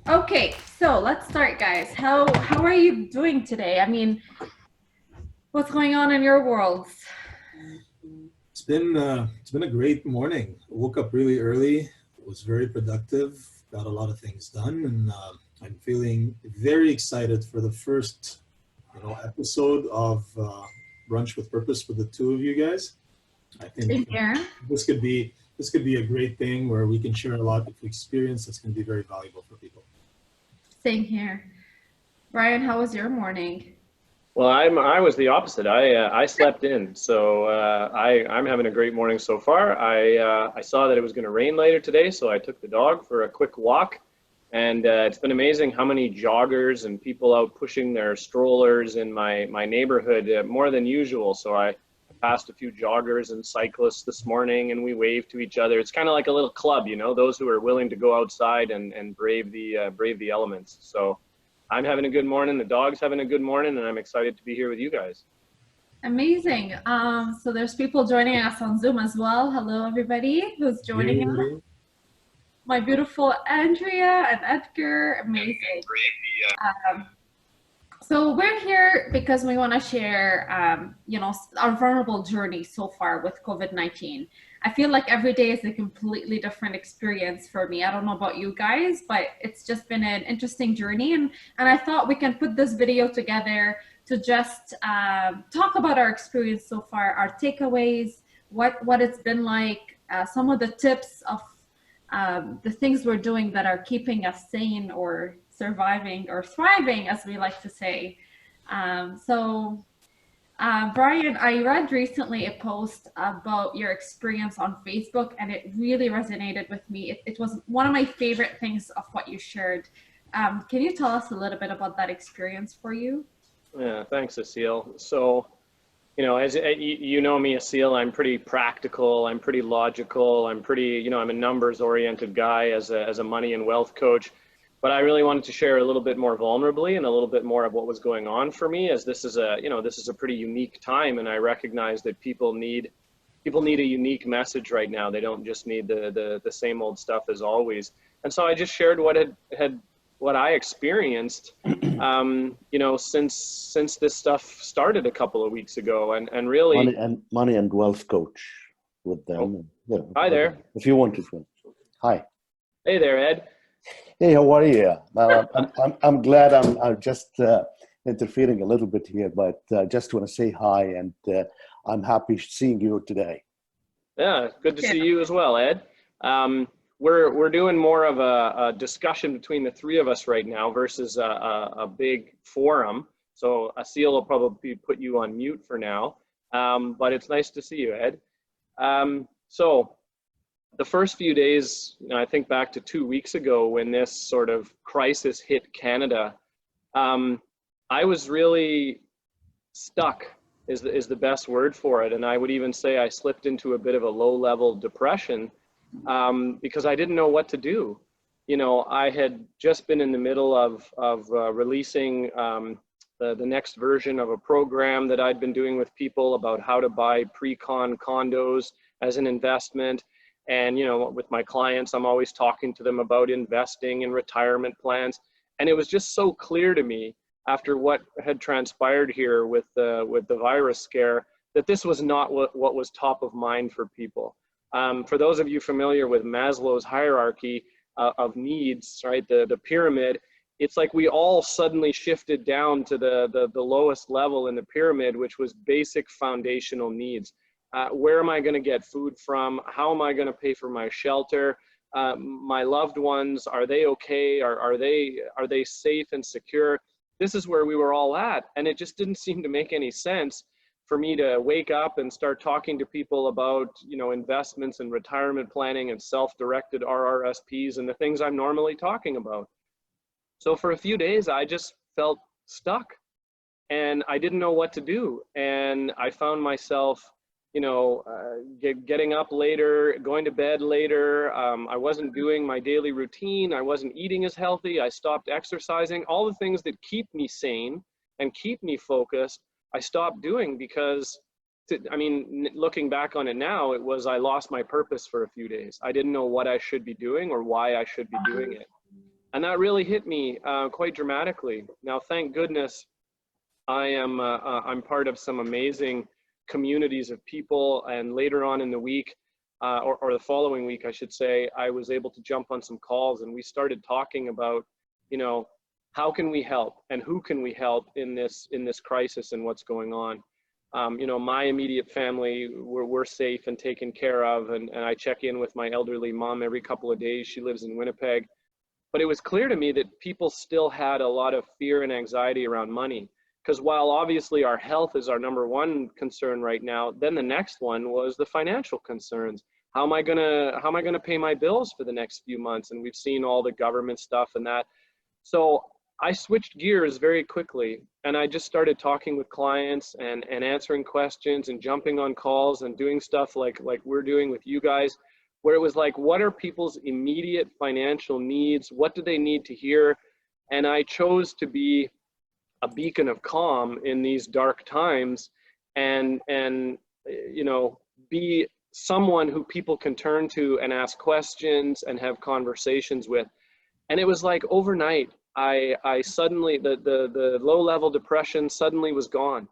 Okay, so let's start, guys. How are you doing today? I mean, what's going on in your worlds? It's been a great morning. I woke up really early, was very productive, got a lot of things done, and I'm feeling very excited for the first, episode of Brunch with Purpose with the two of you guys. I Same think here. this could be a great thing where we can share a lot of experience that's going to be very valuable for people. Same here. Brian, how was your morning? Well, I was the opposite. I slept in, so I'm having a great morning so far. I saw that it was going to rain later today, so I took the dog for a quick walk, and it's been amazing how many joggers and people out pushing their strollers in my neighborhood, more than usual. So I passed a few joggers and cyclists this morning, and we waved to each other. It's kind of like a little club, those who are willing to go outside and brave the elements. So. I'm having a good morning. The dog's having a good morning, and I'm excited to be here with you guys. Amazing. So there's people joining us on Zoom as well. Hello, everybody who's Hey, joining us. everybody. My beautiful Andrea and Edgar. Amazing. Um, So we're here because we want to share, our vulnerable journey so far with COVID-19. I feel like every day is a completely different experience for me. I don't know about you guys, but it's just been an interesting journey, and I thought we can put this video together to just talk about our experience so far, our takeaways, what it's been like, some of the tips of the things we're doing that are keeping us sane or surviving or thriving, as we like to say. Brian, I read recently a post about your experience on Facebook, and it really resonated with me. It was one of my favorite things of what you shared. Can you tell us a little bit about that experience for you? Yeah, thanks, Cecile. So, as you know me, Cecile, I'm pretty practical. I'm pretty logical. I'm a numbers-oriented guy as a money and wealth coach. But I really wanted to share a little bit more vulnerably and a little bit more of what was going on for me, as this is a pretty unique time, and I recognize that people need a unique message right now. They don't just need the same old stuff as always. And so I just shared what I experienced, since this stuff started a couple of weeks ago, and really. Money and wealth coach with Oh, them. hi there. If you want to. Hi. Hey there, Ed. Hey, how are you? I'm glad I'm just interfering a little bit here, but just want to say hi, and I'm happy seeing you today. Yeah, good to Yeah. see you as well, Ed. We're doing more of a discussion between the three of us right now versus a big forum. So Asil will probably put you on mute for now. But it's nice to see you, Ed. So the first few days, I think back to 2 weeks ago when this sort of crisis hit Canada. I was really stuck is the best word for it. And I would even say I slipped into a bit of a low-level depression, because I didn't know what to do. I had just been in the middle of releasing the next version of a program that I'd been doing with people about how to buy pre-con condos as an investment. And with my clients, I'm always talking to them about investing and retirement plans. And it was just so clear to me after what had transpired here with the virus scare that this was not what was top of mind for people. For those of you familiar with Maslow's hierarchy of needs, right, the pyramid, it's like we all suddenly shifted down to the lowest level in the pyramid, which was basic foundational needs. Where am I going to get food from? How am I going to pay for my shelter? My loved ones, are they okay? Are they safe and secure? This is where we were all at, and it just didn't seem to make any sense for me to wake up and start talking to people about investments and retirement planning and self-directed RRSPs and the things I'm normally talking about. So for a few days, I just felt stuck, and I didn't know what to do. And I found myself, getting up later, going to bed later. I wasn't doing my daily routine. I wasn't eating as healthy. I stopped exercising. All the things that keep me sane and keep me focused, I stopped doing because, looking back on it now, I lost my purpose for a few days. I didn't know what I should be doing or why I should be doing it. And that really hit me quite dramatically. Now, thank goodness, I'm part of some amazing communities of people, and later on in the week, or the following week, I should say, I was able to jump on some calls, and we started talking about, you know, how can we help and who can we help in this crisis and what's going on. You know, my immediate family, we're safe and taken care of, and I check in with my elderly mom every couple of days. She lives in Winnipeg. But it was clear to me that people still had a lot of fear and anxiety around money. Because while obviously our health is our number one concern right now, then the next one was the financial concerns. How am I gonna pay my bills for the next few months? And we've seen all the government stuff and that. So I switched gears very quickly, and I just started talking with clients and answering questions and jumping on calls and doing stuff like we're doing with you guys, where it was like, what are people's immediate financial needs? What do they need to hear? And I chose to be a beacon of calm in these dark times, and you know, be someone who people can turn to and ask questions and have conversations with. And it was like overnight, I suddenly, the low-level depression suddenly was gone.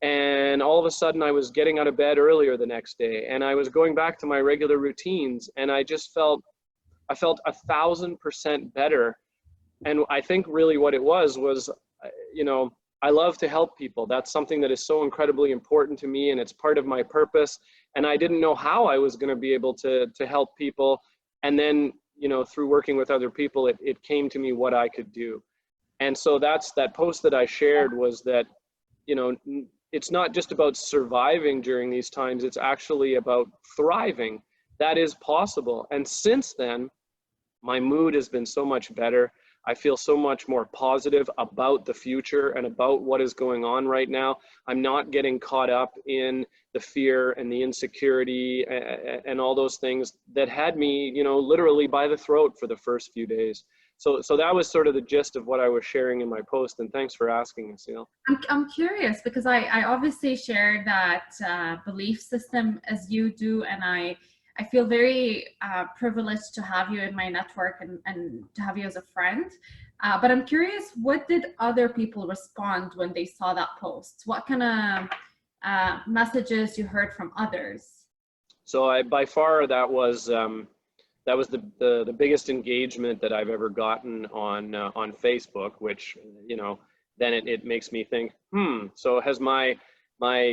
And all of a sudden I was getting out of bed earlier the next day, and I was going back to my regular routines, and I felt 1,000% better. And I think really what it was, you know, I love to help people. That's something that is so incredibly important to me, and it's part of my purpose. And I didn't know how I was going to be able to help people. And then, you know, through working with other people, it came to me what I could do. And so that post that I shared was that, you know, it's not just about surviving during these times, it's actually about thriving. That is possible. And since then, my mood has been so much better. I feel so much more positive about the future and about what is going on right now. I'm not getting caught up in the fear and the insecurity and all those things that had me, you know, literally by the throat for the first few days. So that was sort of the gist of what I was sharing in my post, and thanks for asking, Asil. I'm curious because I obviously share that belief system as you do, and I feel very privileged to have you in my network and to have you as a friend. But I'm curious, what did other people respond when they saw that post? What kind of messages you heard from others? So by far that was the biggest engagement that I've ever gotten on Facebook, which, you know, then it makes me think, so has my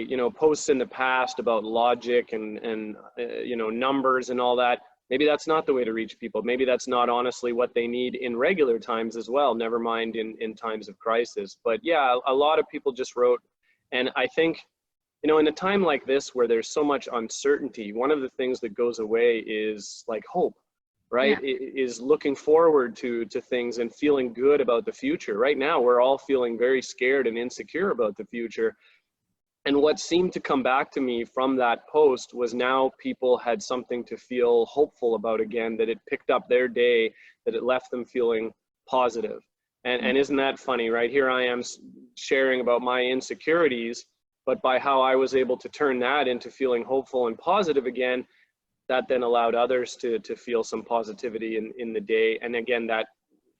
you know, posts in the past about logic and you know, numbers and all that, maybe that's not the way to reach people. Maybe that's not honestly what they need in regular times as well, never mind in times of crisis. But yeah, a lot of people just wrote, and I think, you know, in a time like this where there's so much uncertainty, one of the things that goes away is like hope, right? Yeah. Is looking forward to things and feeling good about the future. Right now, we're all feeling very scared and insecure about the future. And what seemed to come back to me from that post was now people had something to feel hopeful about again, that it picked up their day, that it left them feeling positive. And isn't that funny, right? Here I am sharing about my insecurities, but by how I was able to turn that into feeling hopeful and positive again, that then allowed others to feel some positivity in the day. And again, that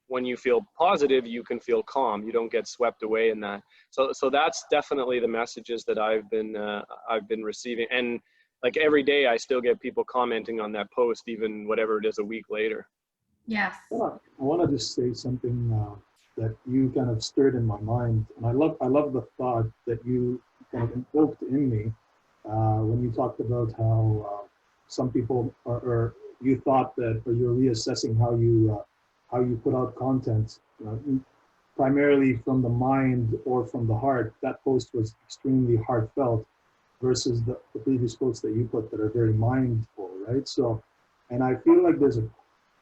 when you feel positive, you can feel calm. You don't get swept away in that. So that's definitely the messages that I've been receiving. And like every day, I still get people commenting on that post, even whatever it is a week later. Yes. I want to just say something that you kind of stirred in my mind, and I love the thought that you kind of invoked in me when you talked about how some people or you thought that, or you're reassessing how you put out content, primarily from the mind or from the heart. That post was extremely heartfelt versus the previous posts that you put that are very mindful, right? So, and I feel like there's a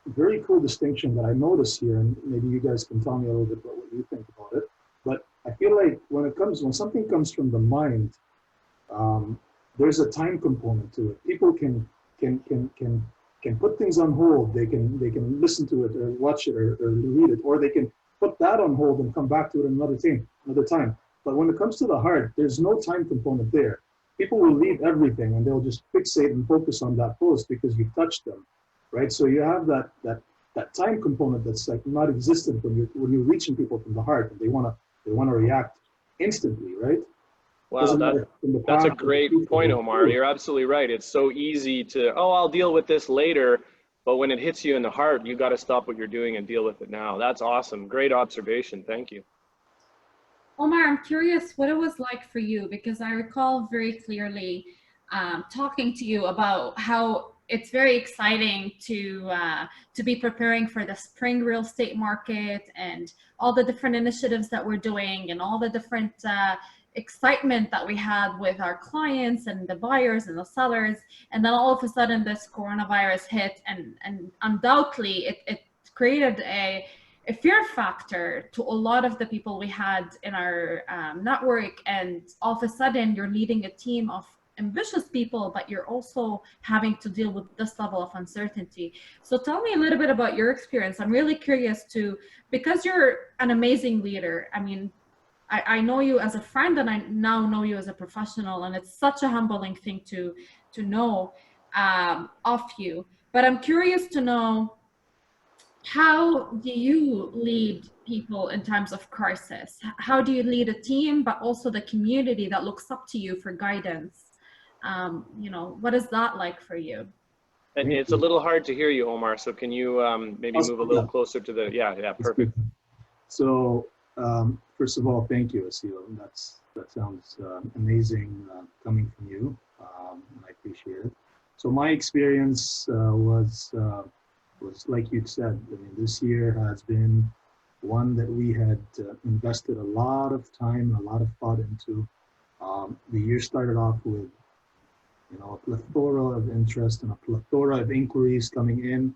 very cool distinction that I notice here, and maybe you guys can tell me a little bit about what you think about it. But I feel like when something comes from the mind, there's a time component to it. People can put things on hold. They can listen to it or watch it or read it, or they can put that on hold and come back to it another time. But when it comes to the heart, there's no time component there. People will leave everything and they'll just fixate and focus on that post because you touched them, right? So you have that that time component that's like not existent when you're reaching people from the heart and they wanna react instantly, right? Wow, Doesn't matter from the that's a past or the great future. point, Omar. You're absolutely right. It's so easy to, oh, I'll deal with this later. But when it hits you in the heart, you got to stop what you're doing and deal with it now. That's awesome. Great observation. Thank you. Omar, I'm curious what it was like for you, because I recall very clearly talking to you about how it's very exciting to be preparing for the spring real estate market and all the different initiatives that we're doing and all the different excitement that we had with our clients and the buyers and the sellers. And then all of a sudden this coronavirus hit, and undoubtedly it created a fear factor to a lot of the people we had in our network. And all of a sudden you're leading a team of ambitious people, but you're also having to deal with this level of uncertainty. So tell me a little bit about your experience. I'm really curious to, because you're an amazing leader. I mean, I know you as a friend, and I now know you as a professional, and it's such a humbling thing to know of you. But I'm curious to know, how do you lead people in times of crisis? How do you lead a team, but also the community that looks up to you for guidance? You know, what is that like for you? And it's a little hard to hear you, Omar. So can you maybe move a little closer to the, yeah, perfect. So first of all, thank you, Asilo. That sounds amazing coming from you. I appreciate it. So my experience was like you said. I mean, this year has been one that we had invested a lot of time, a lot of thought into. The year started off with, you know, a plethora of interest and a plethora of inquiries coming in.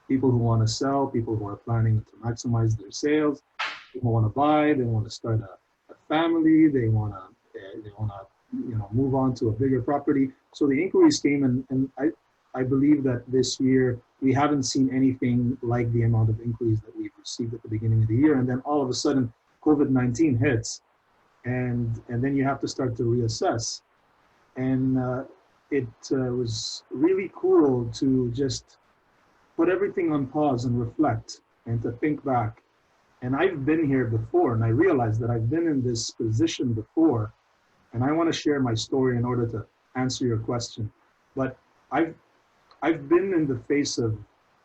People who want to sell, people who are planning to maximize their sales, people want to buy, they want to start a family, they want to you know, move on to a bigger property. So the inquiries came, and I believe that this year we haven't seen anything like the amount of inquiries that we've received at the beginning of the year. And then all of a sudden COVID-19 hits, and then you have to start to reassess. And it was really cool to just put everything on pause and reflect and to think back. And I've been here before, and I realized that I've been in this position before, and I want to share my story in order to answer your question. But I've been in the face of,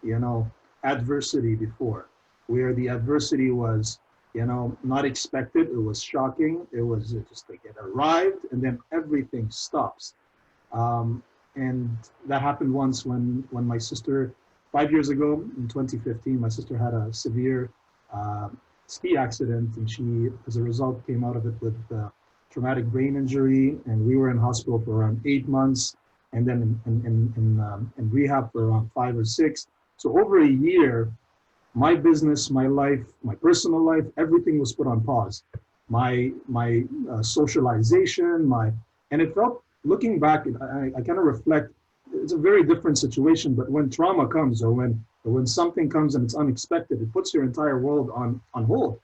you know, adversity before, where the adversity was, you know, not expected. It was shocking. It was just like it arrived and then everything stops. And that happened once when my sister, 5 years ago in 2015, my sister had a severe ski accident, and she, as a result, came out of it with traumatic brain injury, and we were in hospital for around 8 months, and then in rehab for around 5 or 6. So over a year, my business, my life, my personal life, everything was put on pause. My socialization, and it felt, looking back, I kind of reflect, it's a very different situation, but when trauma comes, or when something comes and it's unexpected, it puts your entire world on hold.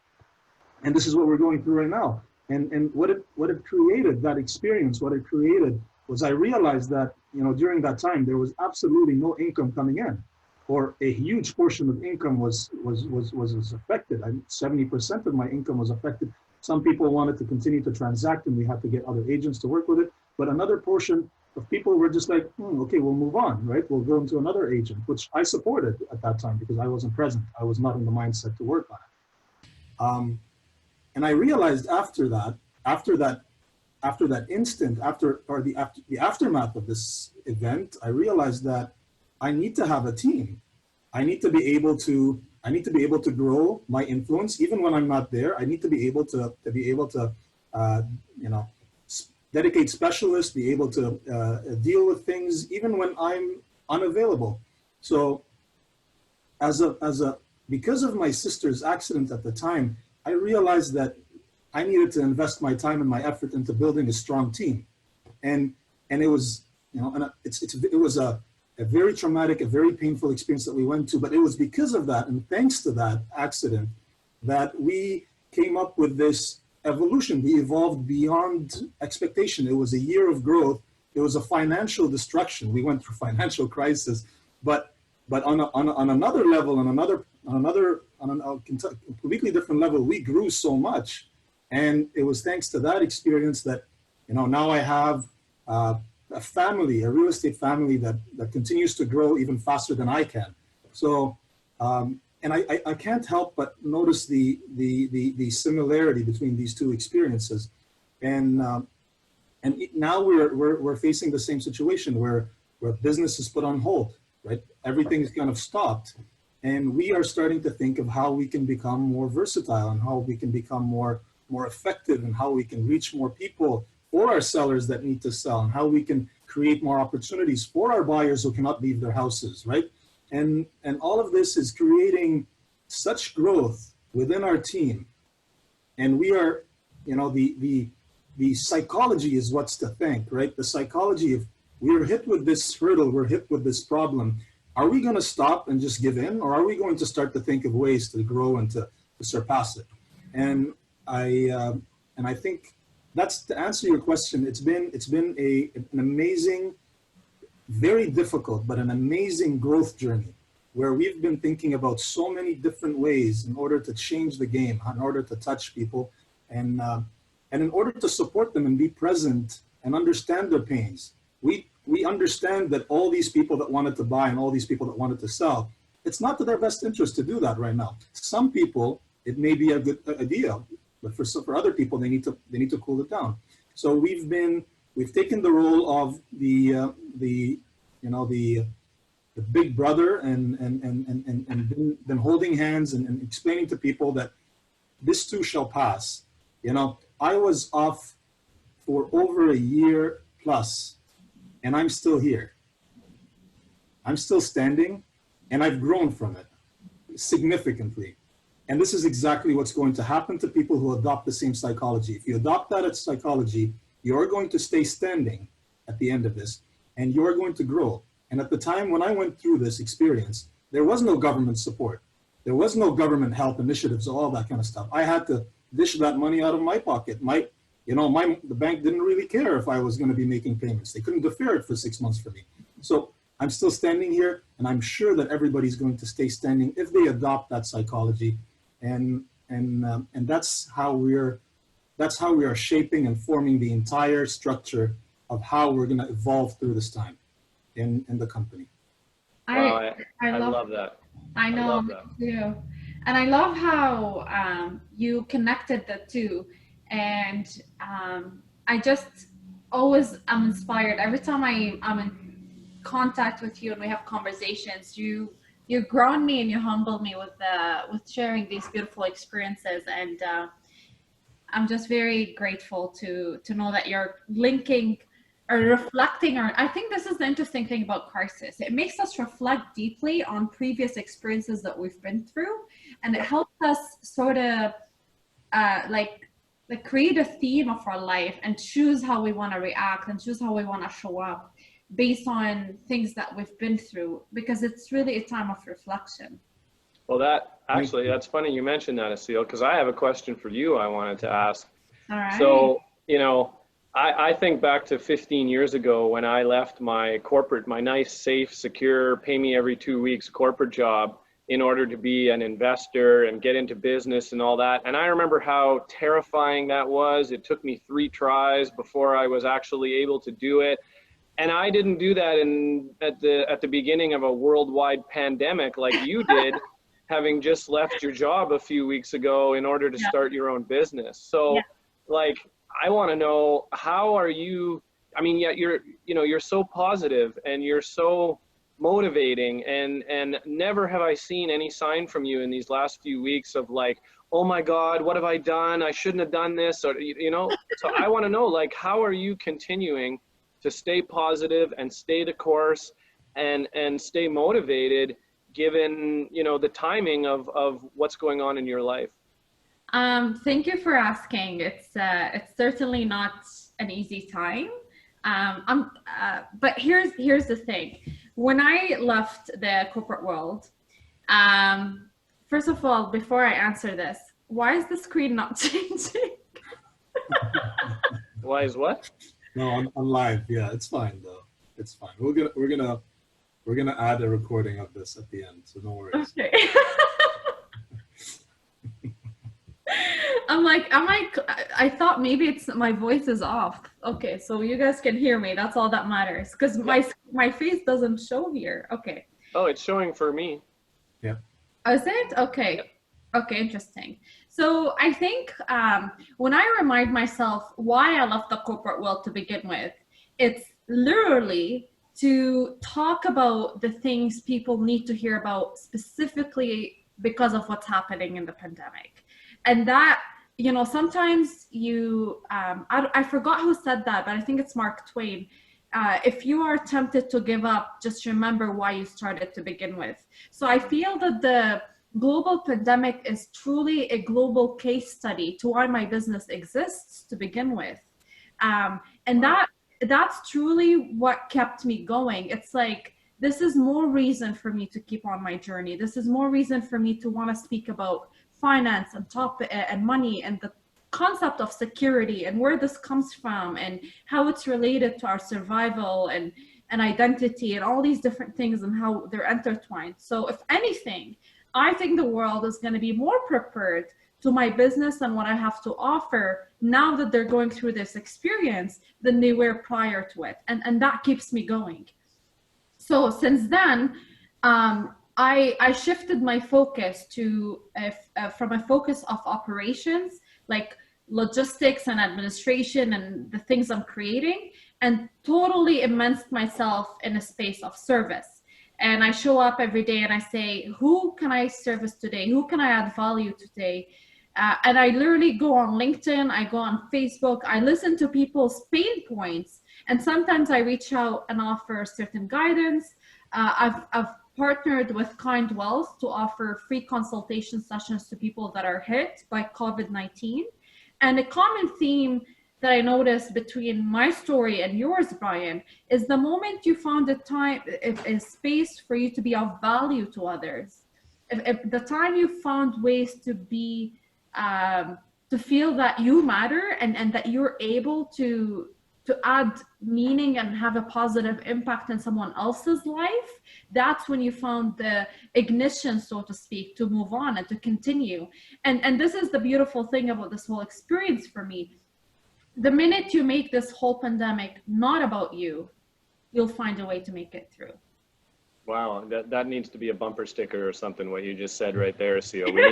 And this is what we're going through right now. And what it created, that experience, what it created was, I realized that, you know, during that time, there was absolutely no income coming in, or a huge portion of income was affected. 70% of my income was affected. Some people wanted to continue to transact, and we had to get other agents to work with it. But another portion of people were just like, okay, we'll move on, right? We'll go into another agent, which I supported at that time because I wasn't present. I was not in the mindset to work on it. And I realized after the aftermath of this event, I realized that I need to have a team. I need to be able to grow my influence even when I'm not there. I need to be able to you know, dedicate specialists, be able to deal with things even when I'm unavailable. So because of my sister's accident at the time, I realized that I needed to invest my time and my effort into building a strong team. And it was, you know, and it was a very traumatic, a very painful experience that we went to, but it was because of that, and thanks to that accident, that we came up with this evolution. We evolved beyond expectation. It was a year of growth. It was a financial destruction. We went through financial crisis, but But on another level, on a completely different level, we grew so much. And it was thanks to that experience that, now I have a family, a real estate family that continues to grow even faster than I can. So, and I can't help but notice the similarity between these two experiences. And now we're facing the same situation where business is put on hold, right? Everything's kind of stopped. And we are starting to think of how we can become more versatile and how we can become more effective and how we can reach more people for our sellers that need to sell and how we can create more opportunities for our buyers who cannot leave their houses, right? And all of this is creating such growth within our team. And we are, the psychology is what's to thank, right? The psychology of we're hit with this hurdle, we're hit with this problem. Are we going to stop and just give in, or are we going to start to think of ways to grow and to surpass it? And I think that's to answer your question. It's been an amazing, very difficult, but an amazing growth journey where we've been thinking about so many different ways in order to change the game, in order to touch people, and in order to support them and be present and understand their pains. We understand that all these people that wanted to buy and all these people that wanted to sell, it's not to their best interest to do that right now. Some people, it may be a good idea, but for other people, they need to cool it down. So we've taken the role of the big brother and been holding hands and explaining to people that this too shall pass. I was off for over a year plus, and I'm still here. I'm still standing, and I've grown from it significantly. And this is exactly what's going to happen to people who adopt the same psychology. If you adopt that psychology, you're going to stay standing at the end of this, and you're going to grow. And at the time when I went through this experience, there was no government support. There was no government help initiatives, all that kind of stuff. I had to dish that money out of my pocket. The bank didn't really care if I was going to be making payments. They couldn't defer it for 6 months for me. So I'm still standing here, and I'm sure that everybody's going to stay standing if they adopt that psychology. And that's how we are shaping and forming the entire structure of how we're going to evolve through this time in the company. Wow, I love that. I know, I love that. too. And I love how you connected the two. And I just always am inspired. Every time I'm in contact with you and we have conversations, you ground me and you humble me with sharing these beautiful experiences. And I'm just very grateful to know that you're linking or reflecting on. I think this is the interesting thing about crisis. It makes us reflect deeply on previous experiences that we've been through, and it helps us sort of like create a theme of our life and choose how we want to react and choose how we want to show up based on things that we've been through, because it's really a time of reflection. Well, that's funny you mentioned that, Asil, because I have a question for you I wanted to ask. All right. So, I think back to 15 years ago when I left my nice, safe, secure, pay me every 2 weeks corporate job in order to be an investor and get into business and all that. And I remember how terrifying that was. It took me 3 tries before I was actually able to do it. And I didn't do that at the beginning of a worldwide pandemic like you did, having just left your job a few weeks ago in order to start your own business. So I want to know, how are you, you're so positive and you're so motivating, and never have I seen any sign from you in these last few weeks of like, oh my God, what have I done? I shouldn't have done this, or, so I want to know, like, how are you continuing to stay positive and stay the course and stay motivated given, the timing of what's going on in your life? Thank you for asking. It's certainly not an easy time. But here's the thing. When I left the corporate world, first of all, before I answer this, why is the screen not changing? Why is what? No, I'm live. Yeah, it's fine though. It's fine. We're gonna We're gonna add a recording of this at the end, so no worries. Okay. I thought maybe it's my voice is off. Okay, so you guys can hear me. That's all that matters. Because my face doesn't show here. Okay. Oh, it's showing for me. Yeah. Oh, is it? Okay. Yep. Okay, interesting. So I think when I remind myself why I left the corporate world to begin with, it's literally to talk about the things people need to hear about specifically because of what's happening in the pandemic. And that, you know, sometimes you, I forgot who said that, but I think it's Mark Twain. If you are tempted to give up, just remember why you started to begin with. So I feel that the global pandemic is truly a global case study to why my business exists to begin with. And that's truly what kept me going. It's like, this is more reason for me to keep on my journey. This is more reason for me to want to speak about finance and money and the concept of security and where this comes from and how it's related to our survival and identity and all these different things and how they're intertwined. So if anything, I think the world is going to be more prepared to my business and what I have to offer now that they're going through this experience than they were prior to it. And that keeps me going. So since then, I shifted my focus to from a focus of operations, like logistics and administration and the things I'm creating, and totally immersed myself in a space of service. And I show up every day and I say, who can I service today? Who can I add value today? And I literally go on LinkedIn, I go on Facebook, I listen to people's pain points, and sometimes I reach out and offer certain guidance. I've partnered with Kind Wealth to offer free consultation sessions to people that are hit by COVID-19. And a common theme that I noticed between my story and yours, Brian, is the moment you found a space for you to be of value to others, if the time you found ways to be, to feel that you matter and that you're able to add meaning and have a positive impact in someone else's life, that's when you found the ignition, so to speak, to move on and to continue. And this is the beautiful thing about this whole experience for me. The minute you make this whole pandemic not about you, you'll find a way to make it through. Wow, that needs to be a bumper sticker or something, what you just said right there, Seal. We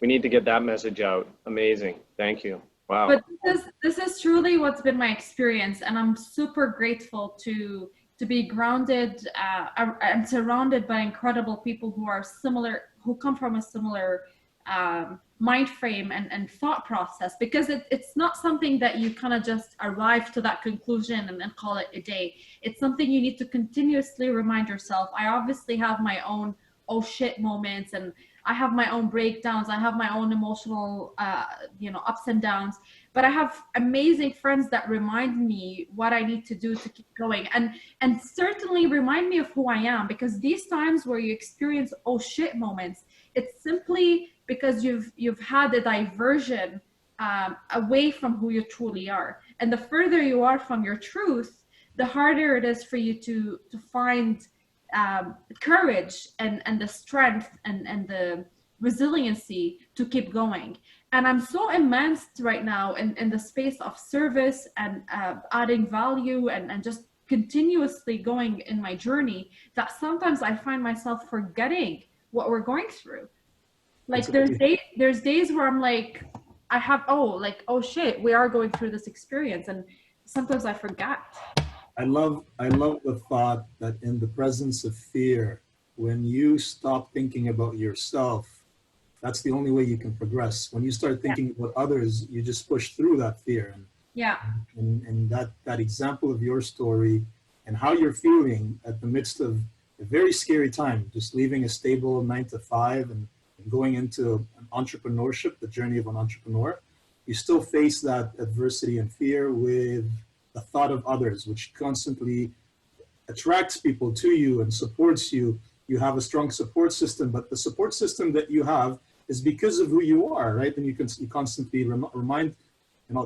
need to get that message out. Amazing. Thank you. Wow. But this is truly what's been my experience, and I'm super grateful to be grounded and surrounded by incredible people who are similar, who come from a similar mind frame and thought process, because it's not something that you kind of just arrive to that conclusion and then call it a day. It's something you need to continuously remind yourself. I obviously have my own oh shit moments, and I have my own breakdowns. I have my own emotional, ups and downs, but I have amazing friends that remind me what I need to do to keep going, and certainly remind me of who I am, because these times where you experience oh shit moments, it's simply because you've had a diversion away from who you truly are. And the further you are from your truth, the harder it is for you to find courage and the strength and the resiliency to keep going. And I'm so immersed right now in the space of service and adding value and just continuously going in my journey that sometimes I find myself forgetting what we're going through. Like there's days where I'm like, oh shit, we are going through this experience, and sometimes I forget. I love the thought that in the presence of fear, when you stop thinking about yourself, that's the only way you can progress. When you start thinking about others, you just push through that fear. And that example of your story and how you're feeling at the midst of a very scary time, just leaving a stable 9-to-5 and going into an entrepreneurship, the journey of an entrepreneur, you still face that adversity and fear with the thought of others, which constantly attracts people to you and supports you. You have a strong support system, but the support system that you have is because of who you are, right? And you constantly remind,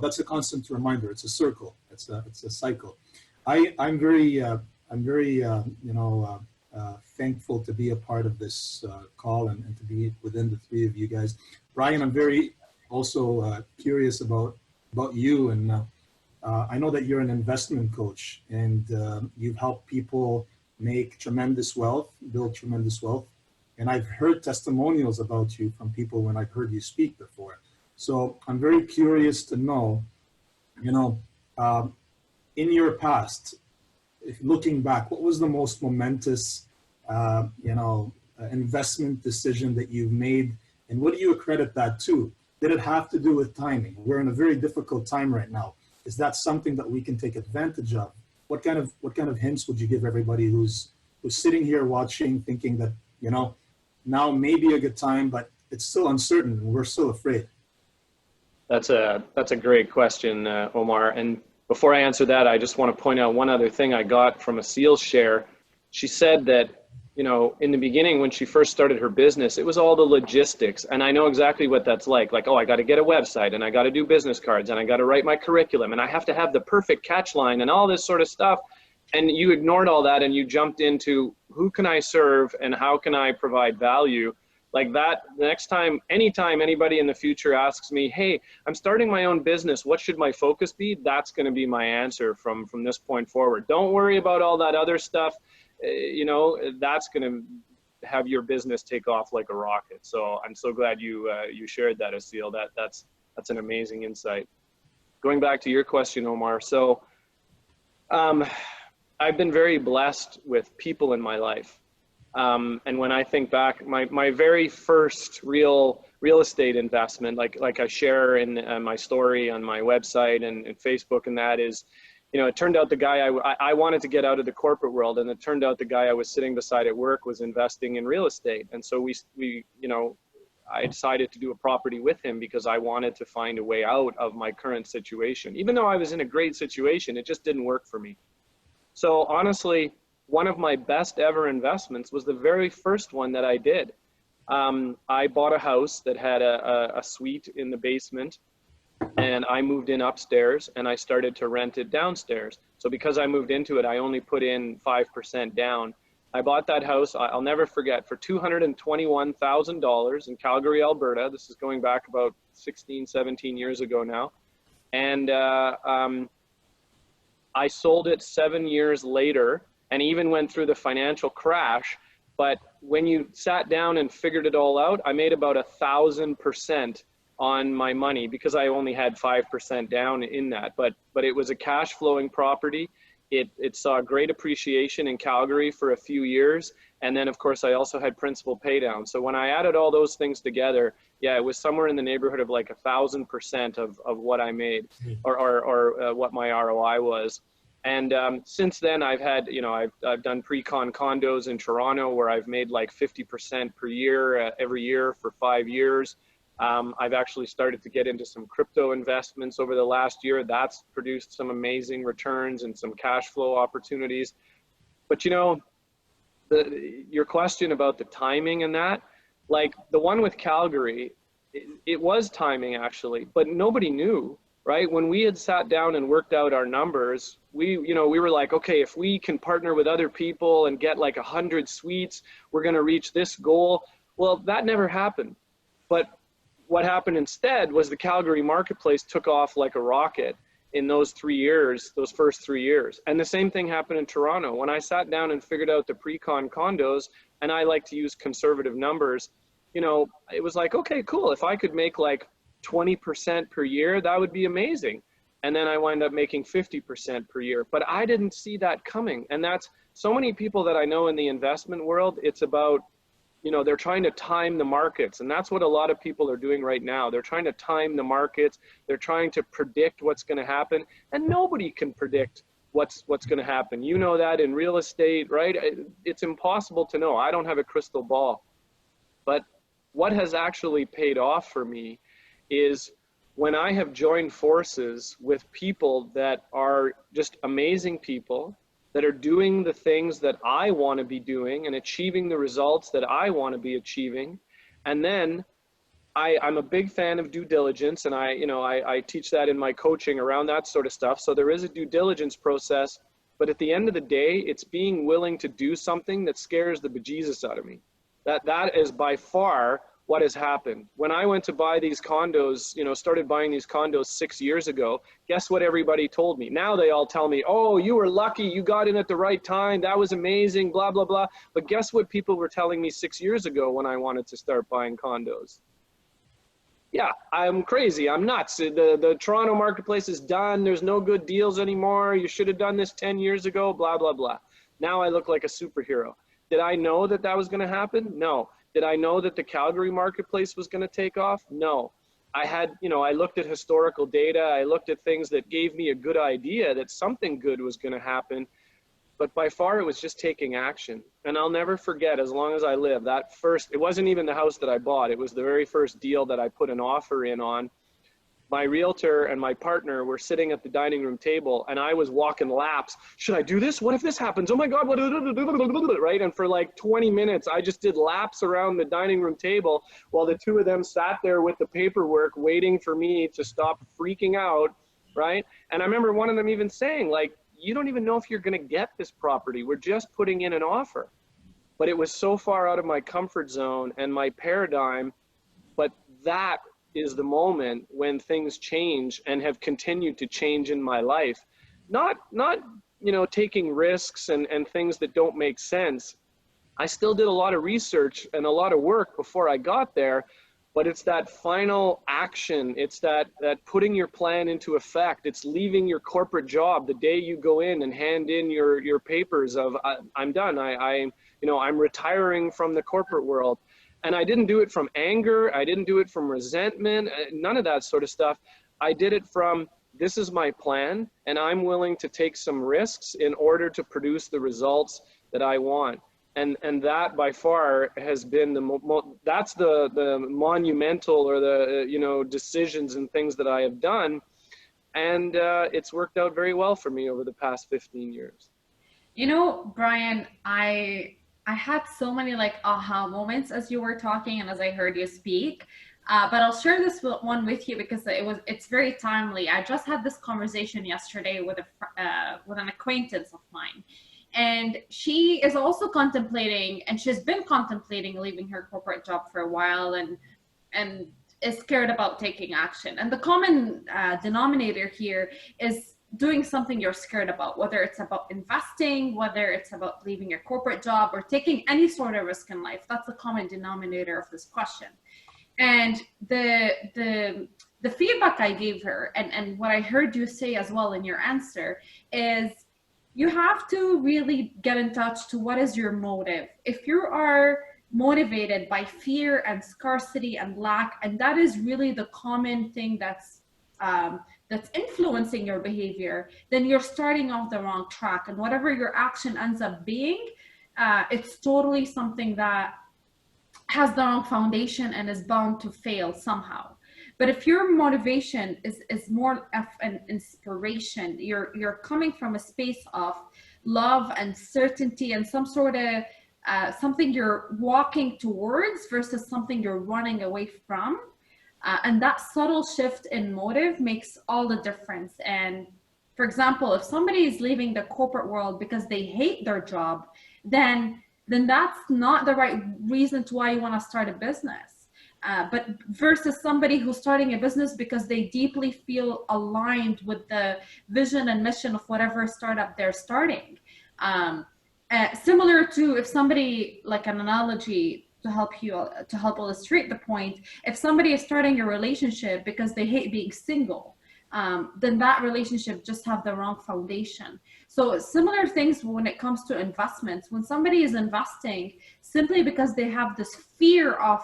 that's a constant reminder. It's a circle. It's a cycle. I'm very thankful to be a part of this call and to be within the three of you guys. Brian, I'm very also curious about you, and I know that you're an investment coach, and you've helped people make tremendous wealth, build tremendous wealth. And I've heard testimonials about you from people when I've heard you speak before. So I'm very curious to know, you know, in your past, if looking back, what was the most momentous, investment decision that you've made, and what do you accredit that to? Did it have to do with timing? We're in a very difficult time right now. Is that something that we can take advantage of? What kind of hints would you give everybody who's sitting here watching, thinking that, you know, now may be a good time, but it's still uncertain and we're still afraid? That's a great question, Omar. And before I answer that, I just want to point out one other thing I got from a sales share. She said that, you know, in the beginning when she first started her business, it was all the logistics. And I know exactly what that's like. Like, oh, I got to get a website and I got to do business cards and I got to write my curriculum and I have to have the perfect catch line and all this sort of stuff. And you ignored all that and you jumped into who can I serve and how can I provide value? Like that, the next time, anytime anybody in the future asks me, hey, I'm starting my own business, what should my focus be? That's going to be my answer from this point forward. Don't worry about all that other stuff. You know, that's going to have your business take off like a rocket. So I'm so glad you shared that, Asil. That's an amazing insight. Going back to your question, Omar. So I've been very blessed with people in my life. And when I think back, my very first real estate investment, like I share in my story on my website and Facebook, and that is, you know, it turned out the guy I wanted to get out of the corporate world, and it turned out the guy I was sitting beside at work was investing in real estate. And so we you know, I decided to do a property with him because I wanted to find a way out of my current situation. Even though I was in a great situation, it just didn't work for me. So honestly, one of my best ever investments was the very first one that I did. I bought a house that had a suite in the basement, and I moved in upstairs and I started to rent it downstairs. So because I moved into it, I only put in 5% down. I bought that house, I'll never forget, for $221,000 in Calgary, Alberta. This is going back about 16, 17 years ago now. And I sold it 7 years later and even went through the financial crash. But when you sat down and figured it all out, I made about 1,000% on my money because I only had 5% down in that. But it was a cash flowing property. It saw great appreciation in Calgary for a few years. And then of course I also had principal pay down. So when I added all those things together, yeah, it was somewhere in the neighborhood of like 1,000% of what I made or what my ROI was. And since then I've had, you know, I've done pre-con condos in Toronto where I've made like 50% per year, every year for 5 years. I've actually started to get into some crypto investments over the last year. That's produced some amazing returns and some cash flow opportunities. But you know, your question about the timing and that, like the one with Calgary, it was timing actually, but nobody knew, right? When we had sat down and worked out our numbers, we were like, okay, if we can partner with other people and get like 100 suites, we're going to reach this goal. Well, that never happened. But what happened instead was the Calgary marketplace took off like a rocket in those 3 years, those first 3 years. And the same thing happened in Toronto. When I sat down and figured out the pre-con condos, and I like to use conservative numbers, you know, it was like, okay, cool. If I could make like 20% per year, that would be amazing. And then I wind up making 50% per year. But I didn't see that coming. And that's so many people that I know in the investment world, it's about, you know, they're trying to time the markets. And that's what a lot of people are doing right now. They're trying to time the markets. They're trying to predict what's going to happen. And nobody can predict what's going to happen. You know that in real estate, right? It's impossible to know. I don't have a crystal ball. But what has actually paid off for me is when I have joined forces with people that are just amazing people, that are doing the things that I want to be doing and achieving the results that I want to be achieving. And then I'm a big fan of due diligence, and I teach that in my coaching around that sort of stuff. So there is a due diligence process. But at the end of the day, it's being willing to do something that scares the bejesus out of me. That is by far what has happened. When I went to buy these condos, you know, started buying these condos 6 years ago, guess what everybody told me? Now they all tell me, oh, you were lucky, you got in at the right time, that was amazing, blah, blah, blah. But guess what people were telling me 6 years ago when I wanted to start buying condos? Yeah, I'm crazy, I'm nuts. The Toronto marketplace is done, there's no good deals anymore, you should have done this 10 years ago, blah, blah, blah. Now I look like a superhero. Did I know that that was gonna happen? No. Did I know that the Calgary marketplace was going to take off? No. I had, you know, I looked at historical data. I looked at things that gave me a good idea that something good was going to happen. But by far, it was just taking action. And I'll never forget, as long as I live, that first, it wasn't even the house that I bought. It was the very first deal that I put an offer in on. My realtor and my partner were sitting at the dining room table, and I was walking laps. Should I do this? What if this happens? Oh my God, what? Right? And for like 20 minutes, I just did laps around the dining room table while the two of them sat there with the paperwork waiting for me to stop freaking out, right? And I remember one of them even saying, like, you don't even know if you're gonna get this property. We're just putting in an offer. But it was so far out of my comfort zone and my paradigm, but that is the moment when things change and have continued to change in my life. Not you know, taking risks and things that don't make sense. I still did a lot of research and a lot of work before I got there, but it's that final action. It's that putting your plan into effect. It's leaving your corporate job the day you go in and hand in your papers of I'm done. You know, I'm retiring from the corporate world. And I didn't do it from anger. I didn't do it from resentment, none of that sort of stuff. I did it from, this is my plan, and I'm willing to take some risks in order to produce the results that I want. And that by far has been that's the monumental or the, you know, decisions and things that I have done. And it's worked out very well for me over the past 15 years. You know, Brian, I had so many like aha moments as you were talking and as I heard you speak. But I'll share this one with you because it's very timely. I just had this conversation yesterday with an acquaintance of mine, and she is also contemplating, and she's been contemplating leaving her corporate job for a while, and is scared about taking action. And the common denominator here is doing something you're scared about, whether it's about investing, whether it's about leaving your corporate job or taking any sort of risk in life. That's the common denominator of this question. And the feedback I gave her and what I heard you say as well in your answer is you have to really get in touch to what is your motive. If you are motivated by fear and scarcity and lack, and that is really the common thing that's influencing your behavior, then you're starting off the wrong track. And whatever your action ends up being, it's totally something that has the wrong foundation and is bound to fail somehow. But if your motivation is more of an inspiration, you're coming from a space of love and certainty and some sort of something you're walking towards versus something you're running away from. And that subtle shift in motive makes all the difference. And for example, if somebody is leaving the corporate world because they hate their job, then that's not the right reason to why you want to start a business. But versus somebody who's starting a business because they deeply feel aligned with the vision and mission of whatever startup they're starting. Similar to if somebody, like an analogy, to help illustrate the point, if somebody is starting a relationship because they hate being single, then that relationship just have the wrong foundation. So similar things when it comes to investments. When somebody is investing simply because they have this fear of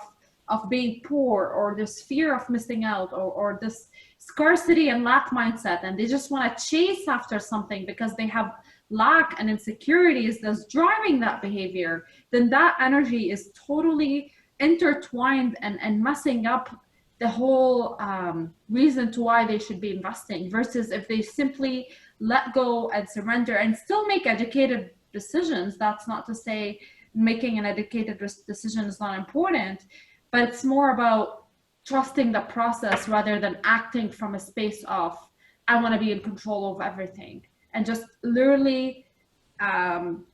being poor or this fear of missing out or this scarcity and lack mindset, and they just want to chase after something because they have lack and insecurities that's driving that behavior, then that energy is totally intertwined and messing up the whole reason to why they should be investing, versus if they simply let go and surrender and still make educated decisions. That's not to say making an educated decision is not important, but it's more about trusting the process rather than acting from a space of I want to be in control of everything, and just literally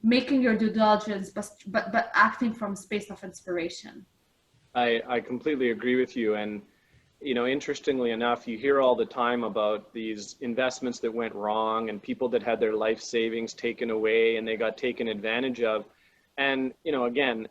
making your due diligence, but acting from space of inspiration. I completely agree with you. And, you know, interestingly enough, you hear all the time about these investments that went wrong and people that had their life savings taken away and they got taken advantage of. And, you know, again,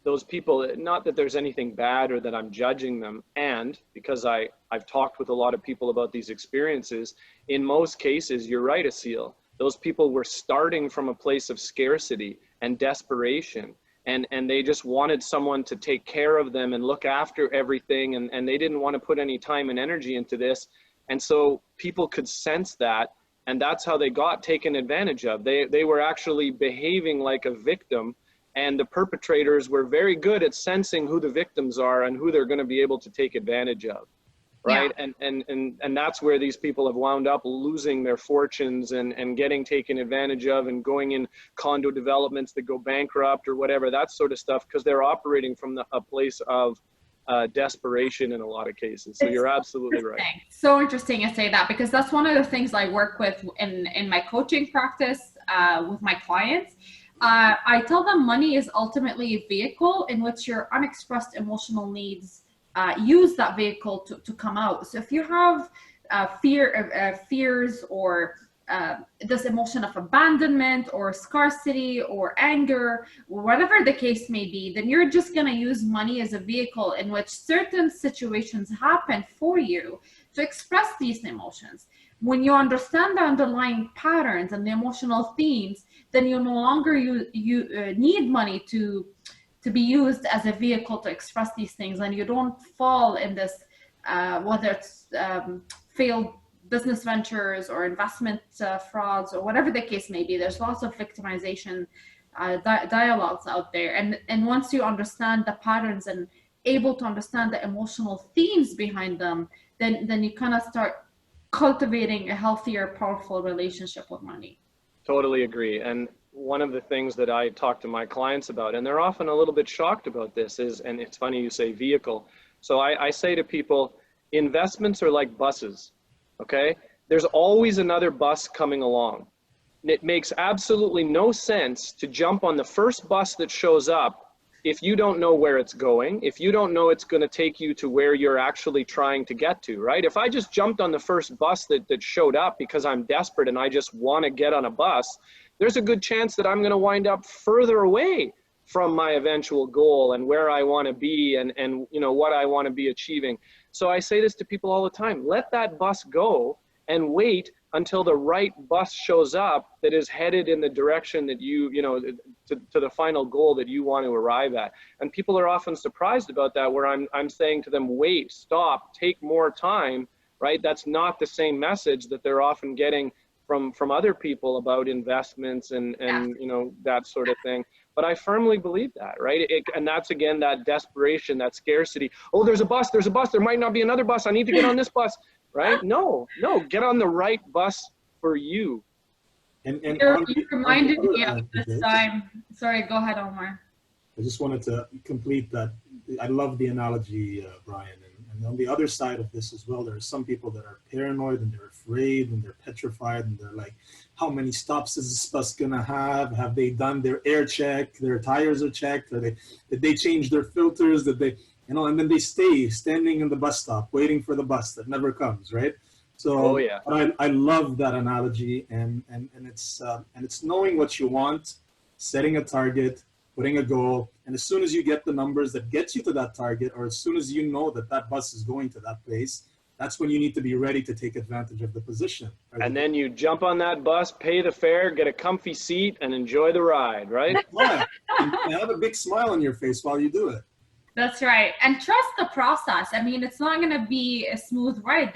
those people, not that there's anything bad or that I'm judging them. And because I've talked with a lot of people about these experiences, in most cases, you're right, Asil. Those people were starting from a place of scarcity and desperation. And they just wanted someone to take care of them and look after everything. And they didn't want to put any time and energy into this. And so people could sense that. And that's how they got taken advantage of. They were actually behaving like a victim. And the perpetrators were very good at sensing who the victims are and who they're going to be able to take advantage of, right? Yeah. And that's where these people have wound up losing their fortunes and getting taken advantage of and going in condo developments that go bankrupt or whatever, that sort of stuff, because they're operating from a place of desperation in a lot of cases. So you're absolutely right. So interesting you say that, because that's one of the things I work with in my coaching practice with my clients. I tell them money is ultimately a vehicle in which your unexpressed emotional needs use that vehicle to come out. So if you have fears or this emotion of abandonment or scarcity or anger, whatever the case may be, then you're just going to use money as a vehicle in which certain situations happen for you to express these emotions. When you understand the underlying patterns and the emotional themes, then you no longer need money to be used as a vehicle to express these things, and you don't fall in this, whether it's failed business ventures or investment frauds or whatever the case may be. There's lots of victimization dialogues out there, and once you understand the patterns and able to understand the emotional themes behind them, then you kind of start cultivating a healthier, powerful relationship with money. Totally agree. And one of the things that I talk to my clients about, and they're often a little bit shocked about this, is, and it's funny you say vehicle. So I say to people, investments are like buses, okay? There's always another bus coming along. It makes absolutely no sense to jump on the first bus that shows up if you don't know where it's going, if you don't know it's going to take you to where you're actually trying to get to, right? If I just jumped on the first bus that showed up because I'm desperate and I just want to get on a bus, there's a good chance that I'm going to wind up further away from my eventual goal and where I want to be and you know what I want to be achieving. So I say this to people all the time: let that bus go and wait until the right bus shows up that is headed in the direction that you know, to the final goal that you want to arrive at. And people are often surprised about that, where I'm saying to them, wait, stop, take more time, right? That's not the same message that they're often getting from other people about investments and you know, that sort of thing. But I firmly believe that, right? And that's, again, that desperation, that scarcity. Oh, there's a bus, there might not be another bus, I need to get on this bus. Right? No, get on the right bus for you. And you reminded me of this time. Sorry, go ahead, Omar. I just wanted to complete that. I love the analogy, Brian. And on the other side of this as well, there are some people that are paranoid and they're afraid and they're petrified and they're like, how many stops is this bus gonna have? Have they done their air check? Their tires are checked? Did they change their filters? Did they, you know, and then they stay standing in the bus stop waiting for the bus that never comes, right? So I love that analogy, and it's knowing what you want, setting a target, putting a goal, and as soon as you get the numbers that gets you to that target, or as soon as you know that that bus is going to that place, that's when you need to be ready to take advantage of the position. And then you jump on that bus, pay the fare, get a comfy seat, and enjoy the ride, right? Yeah, and have a big smile on your face while you do it. That's right, and trust the process. I mean, it's not going to be a smooth ride.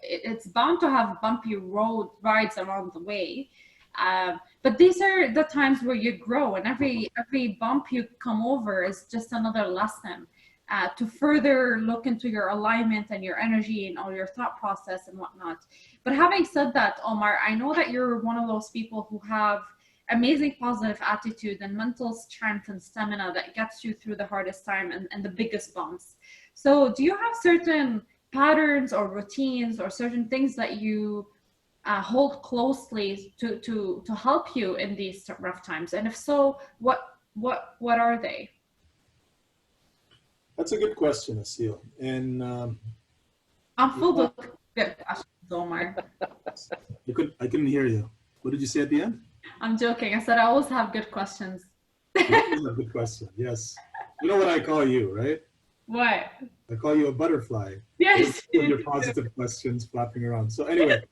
It's bound to have bumpy road rides along the way, but these are the times where you grow, and every bump you come over is just another lesson to further look into your alignment and your energy and all your thought process and whatnot. But having said that, Omar, I know that you're one of those people who have amazing positive attitude and mental strength and stamina that gets you through the hardest time and the biggest bumps. So do you have certain patterns or routines or certain things that you hold closely to help you in these rough times? And if so, what are they? That's a good question, Asil. And I'm full of good questions, Omar. I couldn't hear you. What did you say at the end? I'm joking. I said I always have good questions. That's a good question. Yes. You know what I call you, right? What? I call you a butterfly. Yes. With your positive questions flapping around. So anyway,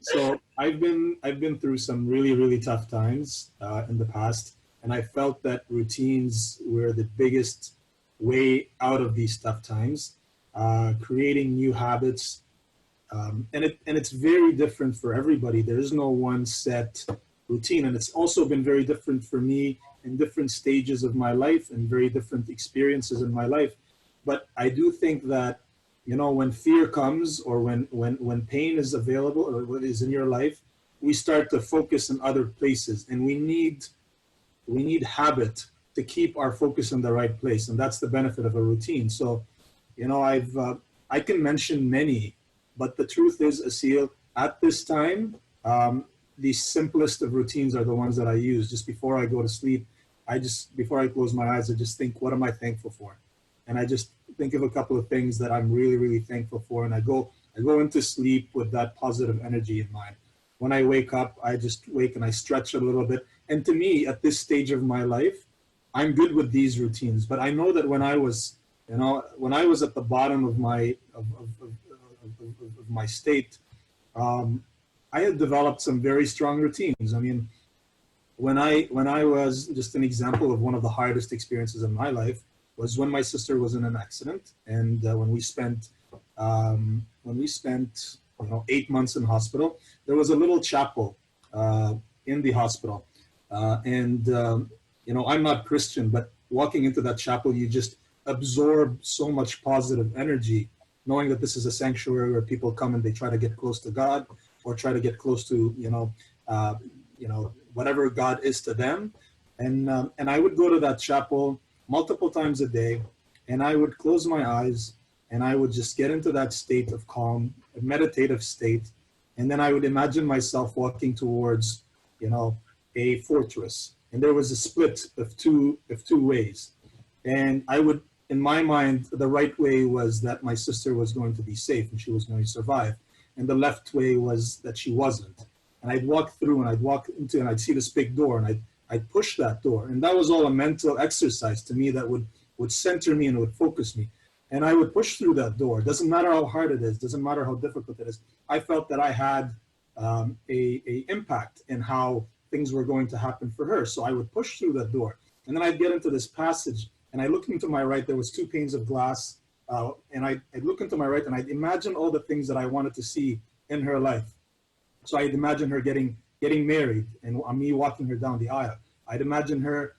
so I've been through some really tough times in the past, and I felt that routines were the biggest way out of these tough times. Creating new habits, and it's very different for everybody. There is no one set routine, and it's also been very different for me in different stages of my life and very different experiences in my life. But I do think that, you know, when fear comes, or when pain is available, or what is in your life, we start to focus in other places, and we need habit to keep our focus in the right place, and that's the benefit of a routine. So, you know, I can mention many, but the truth is, Asil, at this time, the simplest of routines are the ones that I use. Just before I go to sleep, before I close my eyes, I just think, what am I thankful for? And I just think of a couple of things that I'm really thankful for, and I go into sleep with that positive energy in mind. When I wake up, I just wake and I stretch a little bit. And to me, at this stage of my life, I'm good with these routines. But I know that when I was, you know, when I was at the bottom of my of my state, I had developed some very strong routines. I mean, when I was, just an example of one of the hardest experiences in my life was when my sister was in an accident, and when we spent 8 months in hospital. There was a little chapel in the hospital, and you know, I'm not Christian, but walking into that chapel, you just absorb so much positive energy, knowing that this is a sanctuary where people come and they try to get close to God, or try to get close to, whatever God is to them. And I would go to that chapel multiple times a day, and I would close my eyes, and I would just get into that state of calm, a meditative state, and then I would imagine myself walking towards, you know, a fortress, and there was a split of two ways, and I would, in my mind, the right way was that my sister was going to be safe and she was going to survive, and the left way was that she wasn't. And I'd walk through, and I'd walk into, and I'd see this big door, and I'd push that door, and that was all a mental exercise to me that would center me and would focus me. And I would push through that door. Doesn't matter how hard it is, doesn't matter how difficult it is. I felt that I had a impact in how things were going to happen for her. So I would push through that door, and then I'd get into this passage, and I looked into my right. There was 2 panes of glass, and I'd look into my right, and I'd imagine all the things that I wanted to see in her life. So I'd imagine her getting married, and me walking her down the aisle. I'd imagine her,